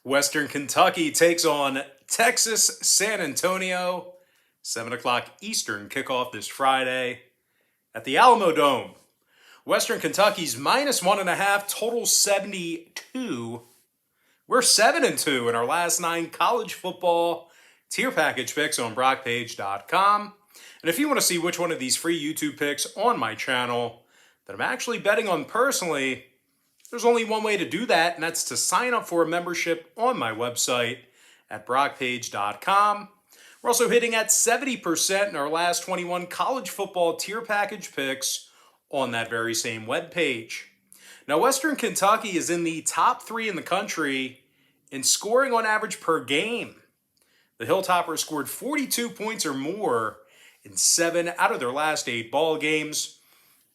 Western Kentucky takes on Texas San Antonio. 7 o'clock Eastern kickoff this Friday at the Alamo Dome. Western Kentucky's minus 1.5, total 72. We're 7-2 in our last 9 college football tier package picks on BrockPage.com. And if you want to see which one of these free YouTube picks on my channel that I'm actually betting on personally, there's only one way to do that, and that's to sign up for a membership on my website at BrockPage.com. We're also hitting at 70% in our last 21 college football tier package picks on that very same webpage. Now, Western Kentucky is in the top 3 in the country in scoring on average per game. The Hilltoppers scored 42 points or more in 7 out of their last 8 ball games.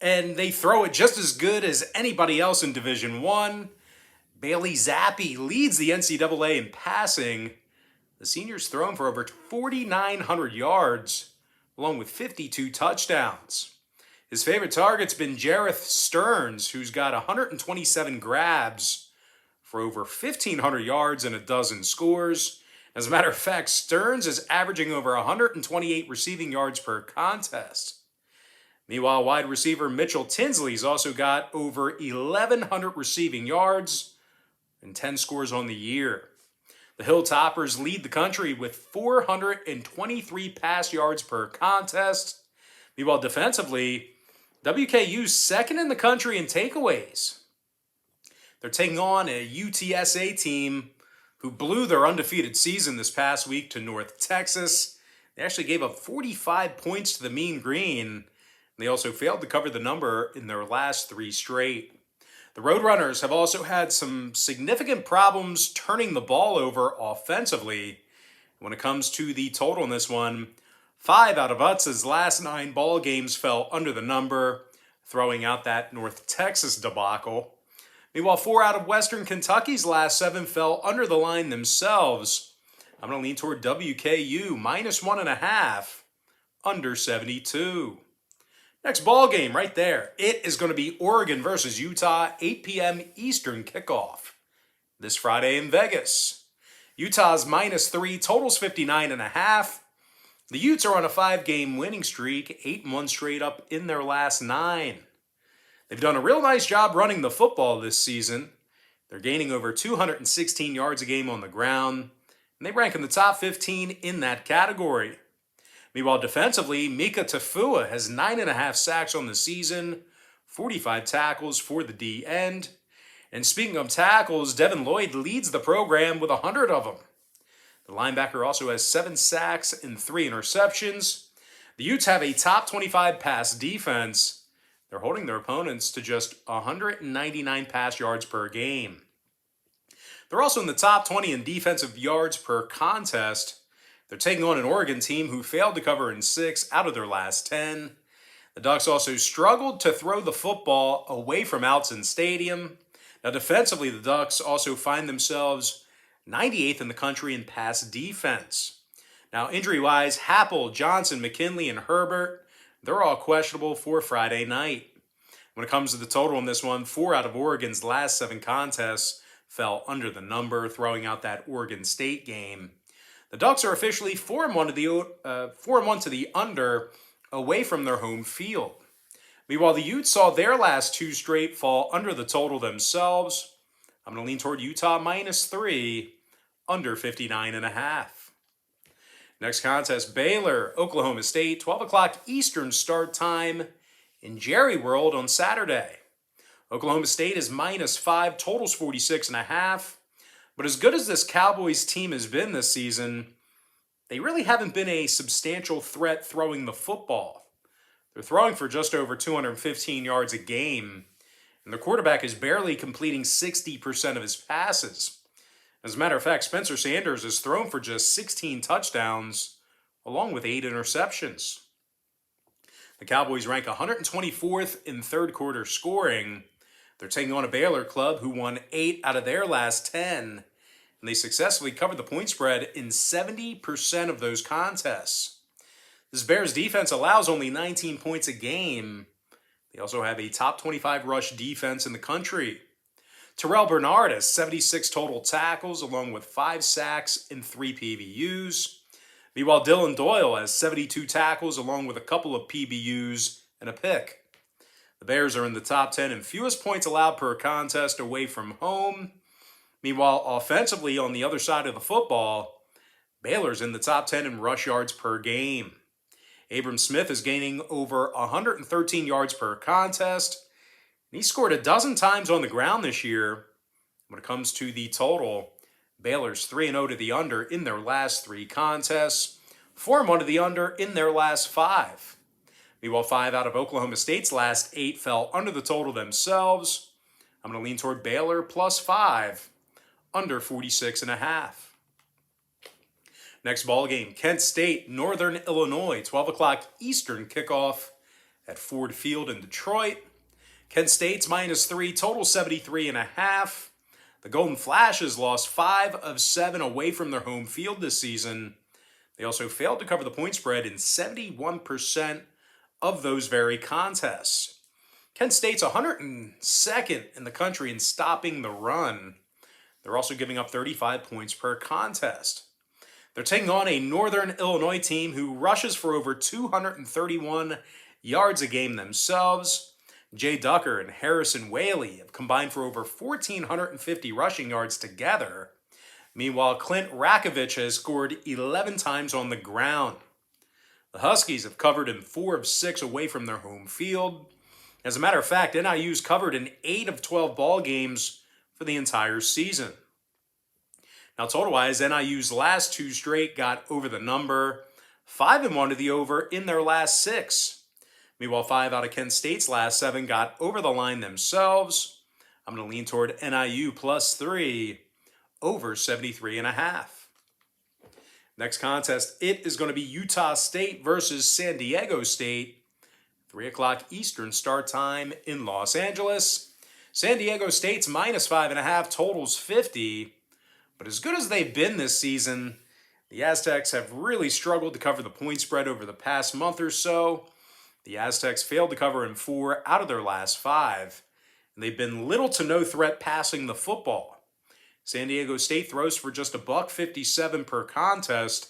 And they throw it just as good as anybody else in Division I. Bailey Zappi leads the NCAA in passing. The senior's thrown for over 4,900 yards, along with 52 touchdowns. His favorite target's been Jareth Stearns, who's got 127 grabs for over 1,500 yards and a dozen scores. As a matter of fact, Stearns is averaging over 128 receiving yards per contest. Meanwhile, wide receiver Mitchell Tinsley's also got over 1,100 receiving yards and 10 scores on the year. The Hilltoppers lead the country with 423 pass yards per contest. Meanwhile, defensively, WKU's second in the country in takeaways. They're taking on a UTSA team who blew their undefeated season this past week to North Texas. They actually gave up 45 points to the Mean Green. They also failed to cover the number in their last 3 straight. The Roadrunners have also had some significant problems turning the ball over offensively. When it comes to the total in this one, 5 out of UTSA's last 9 ball games fell under the number, throwing out that North Texas debacle. Meanwhile, 4 out of Western Kentucky's last 7 fell under the line themselves. I'm going to lean toward WKU, minus 1.5, under 72. Next ball game right there. It is going to be Oregon versus Utah, 8 p.m. Eastern kickoff this Friday in Vegas. Utah's minus 3, totals 59.5. The Utes are on a 5-game winning streak, 8-1 straight up in their last 9. They've done a real nice job running the football this season. They're gaining over 216 yards a game on the ground, and they rank in the top 15 in that category. Meanwhile, defensively, Mika Tafua has 9.5 sacks on the season, 45 tackles for the D end. And speaking of tackles, Devin Lloyd leads the program with 100 of them. The linebacker also has 7 sacks and 3 interceptions. The Utes have a top 25 pass defense. They're holding their opponents to just 199 pass yards per game. They're also in the top 20 in defensive yards per contest. They're taking on an Oregon team who failed to cover in 6 out of their last 10. The Ducks also struggled to throw the football away from Altson Stadium. Now, defensively, the Ducks also find themselves 98th in the country in pass defense. Now, injury-wise, Happel, Johnson, McKinley, and Herbert, they're all questionable for Friday night. When it comes to the total in this one, 4 out of Oregon's last 7 contests fell under the number, throwing out that Oregon State game. The Ducks are officially 4-1 to the under away from their home field. Meanwhile, the Utes saw their last 2 straight fall under the total themselves. I'm going to lean toward Utah minus 3, under 59.5. Next contest, Baylor, Oklahoma State, 12 o'clock Eastern start time in Jerry World on Saturday. Oklahoma State is minus 5, totals 46.5. But as good as this Cowboys team has been this season, they really haven't been a substantial threat throwing the football. They're throwing for just over 215 yards a game, and their quarterback is barely completing 60% of his passes. As a matter of fact, Spencer Sanders has thrown for just 16 touchdowns, along with 8 interceptions. The Cowboys rank 124th in third quarter scoring. They're taking on a Baylor club who won 8 out of their last 10, and they successfully covered the point spread in 70% of those contests. This Bears defense allows only 19 points a game. They also have a top 25 rush defense in the country. Terrell Bernard has 76 total tackles, along with 5 sacks and 3 PBUs. Meanwhile, Dylan Doyle has 72 tackles, along with a couple of PBUs and a pick. The Bears are in the top 10 in fewest points allowed per contest away from home. Meanwhile, offensively, on the other side of the football, Baylor's in the top 10 in rush yards per game. Abram Smith is gaining over 113 yards per contest. And he scored a dozen times on the ground this year. When it comes to the total, Baylor's 3-0 to the under in their last 3 contests, 4-1 to the under in their last 5. Meanwhile, 5 out of Oklahoma State's last 8 fell under the total themselves. I'm going to lean toward Baylor plus 5, under 46.5. Next ball game, Kent State, Northern Illinois, 12 o'clock Eastern kickoff at Ford Field in Detroit. Kent State's -3, total 73.5. The Golden Flashes lost 5 of 7 away from their home field this season. They also failed to cover the point spread in 71% of those very contests. Kent State's 102nd in the country in stopping the run. They're also giving up 35 points per contest. They're taking on a Northern Illinois team who rushes for over 231 yards a game themselves. Jay Ducker and Harrison Whaley have combined for over 1,450 rushing yards together. Meanwhile, Clint Rakovich has scored 11 times on the ground. The Huskies have covered in 4 of 6 away from their home field. As a matter of fact, NIU's covered in 8 of 12 ball games for the entire season. Now, total-wise, NIU's last 2 straight got over the number, 5-1 to the over in their last 6. Meanwhile, 5 out of Kent State's last 7 got over the line themselves. I'm going to lean toward NIU plus 3, over 73.5. Next contest, it is going to be Utah State versus San Diego State. 3 o'clock Eastern start time in Los Angeles. San Diego State's -5.5, totals 50. But as good as they've been this season, the Aztecs have really struggled to cover the point spread over the past month or so. The Aztecs failed to cover in 4 out of their last 5, and they've been little to no threat passing the football. San Diego State throws for just $157 per contest,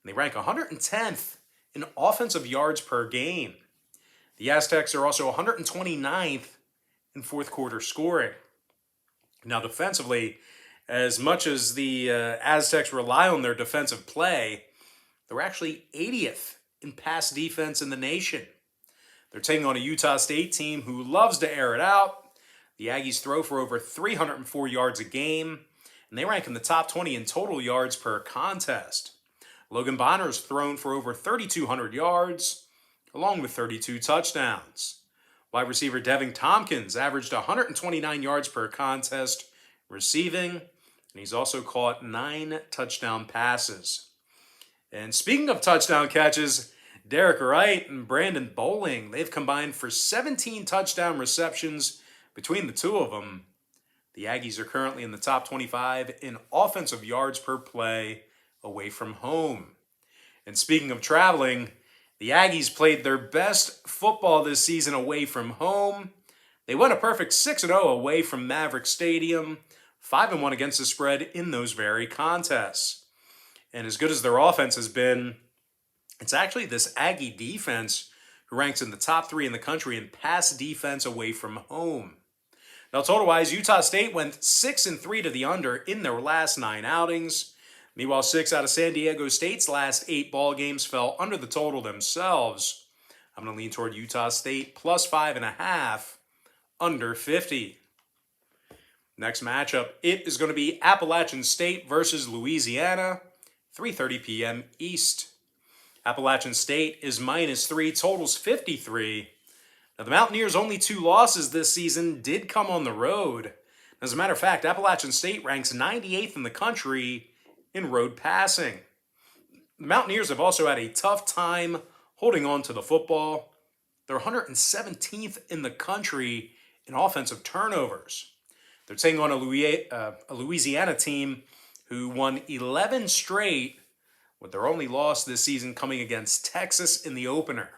and they rank 110th in offensive yards per game. The Aztecs are also 129th in fourth quarter scoring. Now, defensively, as much as the Aztecs rely on their defensive play, they're actually 80th in pass defense in the nation. They're taking on a Utah State team who loves to air it out. The Aggies throw for over 304 yards a game, and they rank in the top 20 in total yards per contest. Logan Bonner's thrown for over 3,200 yards, along with 32 touchdowns. Wide receiver Devin Tompkins averaged 129 yards per contest receiving, and he's also caught 9 touchdown passes. And speaking of touchdown catches, Derek Wright and Brandon Bowling, they've combined for 17 touchdown receptions between the two of them. The Aggies are currently in the top 25 in offensive yards per play away from home. And speaking of traveling, the Aggies played their best football this season away from home. They went a perfect 6-0 away from Maverick Stadium, 5-1 against the spread in those very contests. And as good as their offense has been, it's actually this Aggie defense who ranks in the top 3 in the country in pass defense away from home. Now, total-wise, Utah State went 6-3 to the under in their last 9 outings. Meanwhile, 6 out of San Diego State's last 8 ball games fell under the total themselves. I'm going to lean toward Utah State plus 5.5, under 50. Next matchup, it is going to be Appalachian State versus Louisiana, 3:30 p.m. East. Appalachian State is -3, totals 53. Now, the Mountaineers' only 2 losses this season did come on the road. As a matter of fact, Appalachian State ranks 98th in the country in road passing. The Mountaineers have also had a tough time holding on to the football. They're 117th in the country in offensive turnovers. They're taking on a Louisiana team who won 11 straight, with their only loss this season coming against Texas in the opener.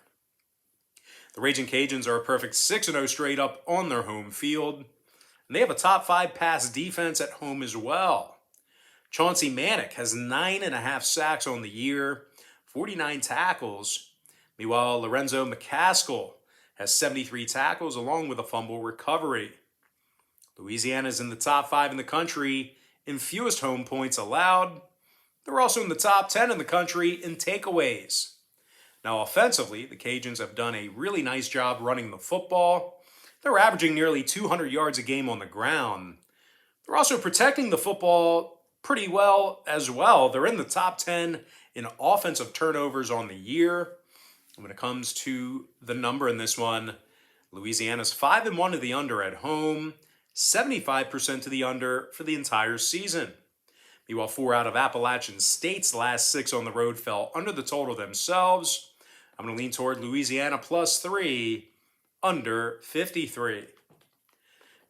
The Raging Cajuns are a perfect 6-0 straight up on their home field. and they have a top 5 pass defense at home as well. Chauncey Manack has 9.5 sacks on the year, 49 tackles. Meanwhile, Lorenzo McCaskill has 73 tackles along with a fumble recovery. Louisiana is in the top 5 in the country in fewest home points allowed. They're also in the top 10 in the country in takeaways. Now, offensively, the Cajuns have done a really nice job running the football. They're averaging nearly 200 yards a game on the ground. They're also protecting the football pretty well as well. They're in the top 10 in offensive turnovers on the year. And when it comes to the number in this one, Louisiana's 5-1 to the under at home, 75% to the under for the entire season. Meanwhile, 4 out of Appalachian State's last 6 on the road fell under the total themselves. I'm going to lean toward Louisiana +3, under 53.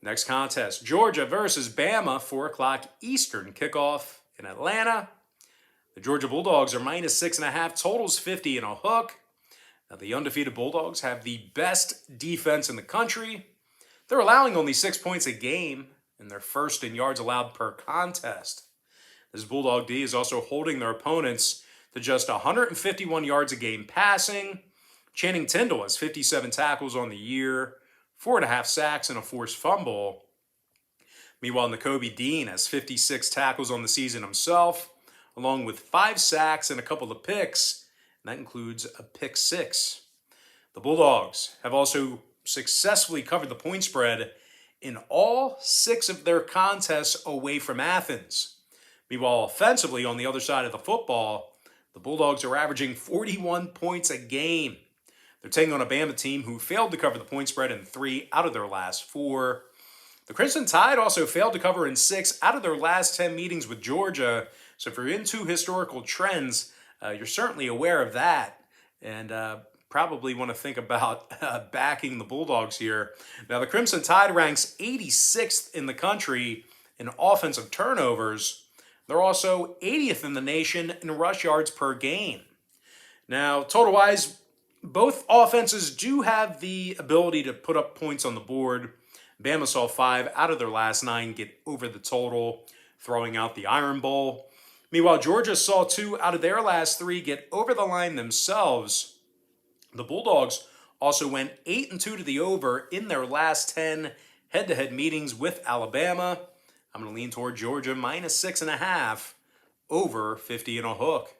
Next contest, Georgia versus Bama, 4 o'clock Eastern kickoff in Atlanta. The Georgia Bulldogs are -6.5, totals 50 and a hook. Now, the undefeated Bulldogs have the best defense in the country. They're allowing only 6 points a game, and they're first in yards allowed per contest. This Bulldog D is also holding their opponents to just 151 yards a game passing. Channing Tindall has 57 tackles on the year, 4.5 sacks, and a forced fumble. Meanwhile, Nakobe Dean has 56 tackles on the season himself, along with 5 sacks and a couple of picks, and that includes a pick 6. The Bulldogs have also successfully covered the point spread in all 6 of their contests away from Athens. Meanwhile, offensively, on the other side of the football, the Bulldogs are averaging 41 points a game. They're taking on a Bama team who failed to cover the point spread in 3 out of their last 4. The Crimson Tide also failed to cover in 6 out of their last 10 meetings with Georgia. So if you're into historical trends, you're certainly aware of that, and probably want to think about backing the Bulldogs here. Now, the Crimson Tide ranks 86th in the country in offensive turnovers. They're also 80th in the nation in rush yards per game. Now, total-wise, both offenses do have the ability to put up points on the board. Bama saw 5 out of their last 9 get over the total, throwing out the Iron Bowl. Meanwhile, Georgia saw 2 out of their last 3 get over the line themselves. The Bulldogs also went 8-2 to the over in their last 10 head-to-head meetings with Alabama. I'm going to lean toward Georgia -6.5, over 50 and a hook.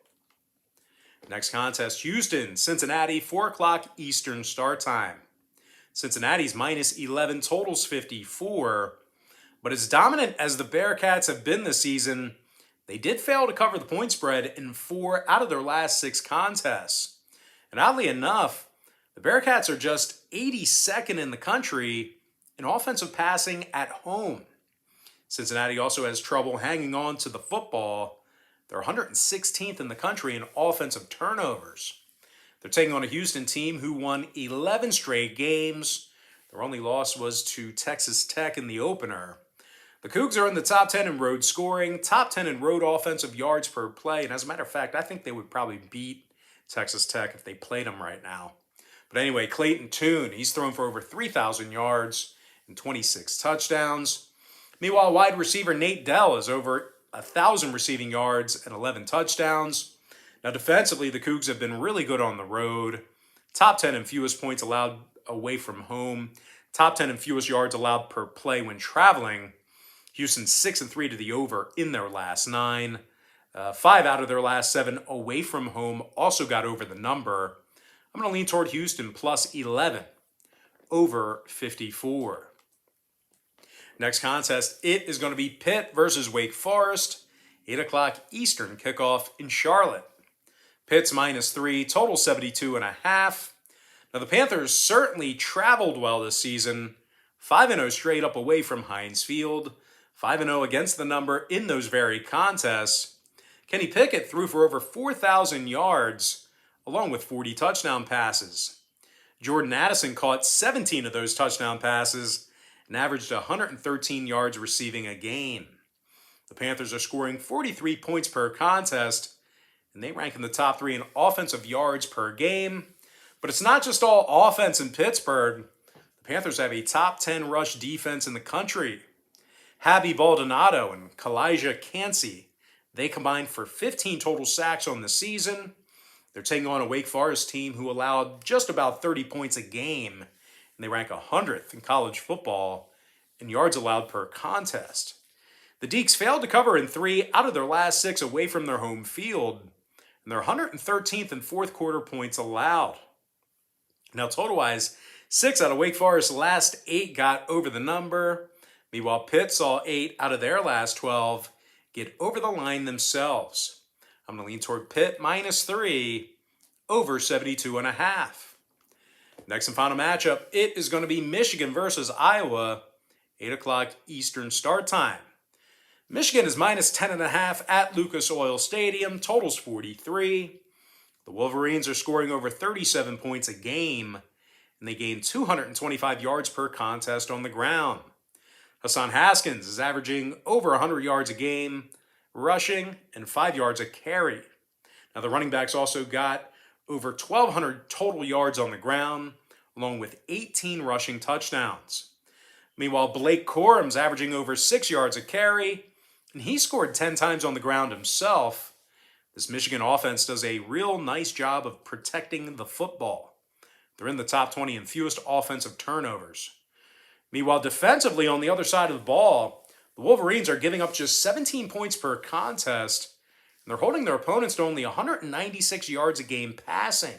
Next contest, Houston, Cincinnati, 4 o'clock Eastern start time. Cincinnati's -11, totals 54. But as dominant as the Bearcats have been this season, they did fail to cover the point spread in 4 out of their last 6 contests. And oddly enough, the Bearcats are just 82nd in the country in offensive passing at home. Cincinnati also has trouble hanging on to the football. They're 116th in the country in offensive turnovers. They're taking on a Houston team who won 11 straight games. Their only loss was to Texas Tech in the opener. The Cougs are in the top 10 in road scoring, top 10 in road offensive yards per play, and as a matter of fact, I think they would probably beat Texas Tech if they played them right now. But anyway, Clayton Tune, he's thrown for over 3,000 yards and 26 touchdowns. Meanwhile, wide receiver Nate Dell is over 1,000 receiving yards and 11 touchdowns. Now, defensively, the Cougs have been really good on the road. Top 10 in fewest points allowed away from home. Top 10 in fewest yards allowed per play when traveling. Houston's 6-3 to the over in their last 9. 5 out of their last 7 away from home also got over the number. I'm going to lean toward Houston +11, over 54. Next contest, it is going to be Pitt versus Wake Forest, 8 o'clock Eastern kickoff in Charlotte. Pitt's -3, total 72.5. Now, the Panthers certainly traveled well this season, 5-0 straight up away from Heinz Field, 5-0 against the number in those very contests. Kenny Pickett threw for over 4,000 yards, along with 40 touchdown passes. Jordan Addison caught 17 of those touchdown passes and averaged 113 yards receiving a game. The Panthers are scoring 43 points per contest, and they rank in the top 3 in offensive yards per game. But it's not just all offense in Pittsburgh. The Panthers have a top 10 rush defense in the country. Javi Baldonado and Kalijah Cansey, they combined for 15 total sacks on the season. They're taking on a Wake Forest team who allowed just about 30 points a game, and they rank 100th in college football in yards allowed per contest. The Deacs failed to cover in 3 out of their last 6 away from their home field, and they're 113th in fourth quarter points allowed. Now, total-wise, 6 out of Wake Forest's last 8 got over the number. Meanwhile, Pitt saw 8 out of their last 12 get over the line themselves. I'm going to lean toward Pitt -3 over 72.5. Next and final matchup, it is going to be Michigan versus Iowa, 8 o'clock Eastern start time. Michigan is -10.5 at Lucas Oil Stadium, totals 43. The Wolverines are scoring over 37 points a game, and they gain 225 yards per contest on the ground. Hassan Haskins is averaging over 100 yards a game, rushing, and 5 yards a carry. Now, the running backs also got over 1,200 total yards on the ground, along with 18 rushing touchdowns. Meanwhile, Blake Corum's averaging over 6 yards a carry, and he scored 10 times on the ground himself. This Michigan offense does a real nice job of protecting the football. They're in the top 20 in fewest offensive turnovers. Meanwhile, defensively on the other side of the ball, the Wolverines are giving up just 17 points per contest, and they're holding their opponents to only 196 yards a game passing.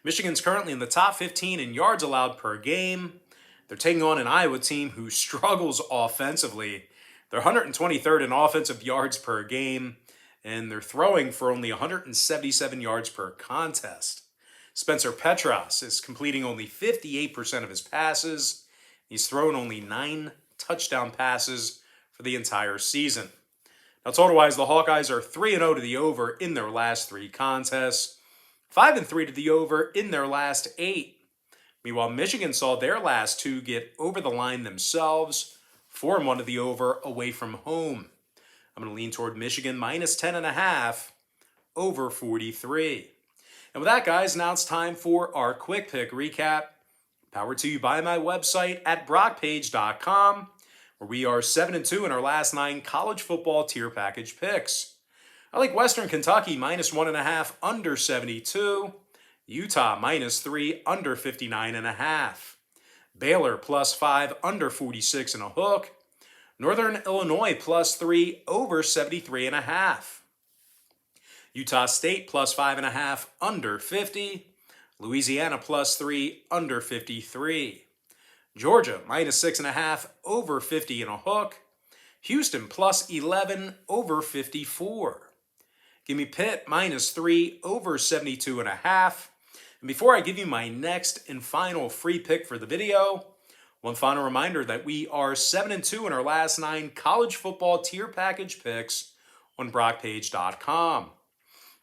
Michigan's currently in the top 15 in yards allowed per game. They're taking on an Iowa team who struggles offensively. They're 123rd in offensive yards per game, and they're throwing for only 177 yards per contest. Spencer Petras is completing only 58% of his passes. He's thrown only 9 touchdown passes for the entire season. Now, total-wise, the Hawkeyes are 3-0 to the over in their last 3 contests, 5-3 to the over in their last 8. Meanwhile, Michigan saw their last 2 get over the line themselves, 4-1 to the over away from home. I'm going to lean toward Michigan -10.5 over 43. And with that, guys, now it's time for our quick pick recap. Powered to you by my website at brockpage.com, where we are 7-2 in our last 9 college football tier package picks. I like Western Kentucky -1.5 under 72. Utah -3 under 59.5. Baylor +5 under 46 and a hook. Northern Illinois +3 over 73.5. Utah State +5.5 under 50. Louisiana +3 under 53. Georgia -6.5 over 50 and a hook. Houston +11 over 54. Give me Pitt -3 over 72.5. And before I give you my next and final free pick for the video, one final reminder that we are 7-2 in our last 9 college football tier package picks on brockpage.com.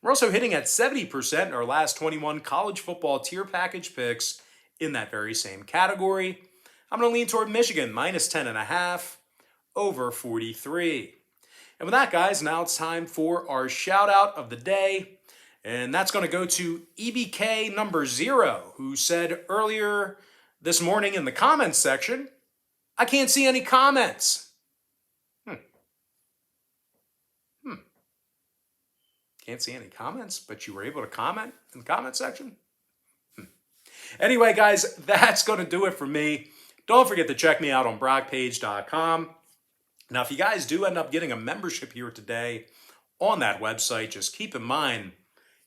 We're also hitting at 70% in our last 21 college football tier package picks in that very same category. I'm going to lean toward Michigan -10.5 over 43. And with that, guys, now it's time for our shout out of the day. And that's going to go to EBK number 0, who said earlier this morning in the comments section, I can't see any comments. Can't see any comments, but you were able to comment in the comment section? Anyway, guys, that's going to do it for me. Don't forget to check me out on brockpage.com. Now, if you guys do end up getting a membership here today on that website, just keep in mind,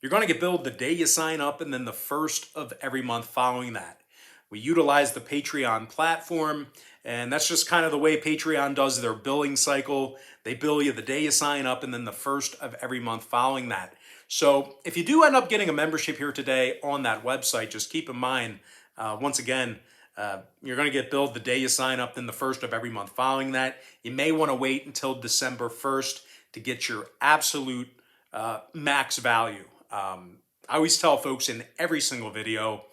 you're going to get billed the day you sign up and then the first of every month following that. We utilize the Patreon platform, and that's just kind of the way Patreon does their billing cycle. They bill you the day you sign up and then the first of every month following that. So if you do end up getting a membership here today on that website, just keep in mind, once again, you're going to get billed the day you sign up, then the first of every month following that. You may want to wait until December 1st to get your absolute max value. I always tell folks in every single video,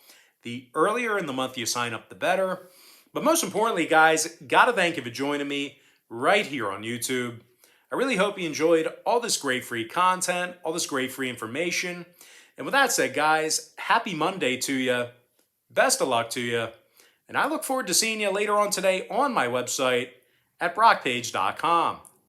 the earlier in the month you sign up, the better. But most importantly, guys, gotta thank you for joining me right here on YouTube. I really hope you enjoyed all this great free content, all this great free information. And with that said, guys, happy Monday to you. Best of luck to you. And I look forward to seeing you later on today on my website at brockpage.com.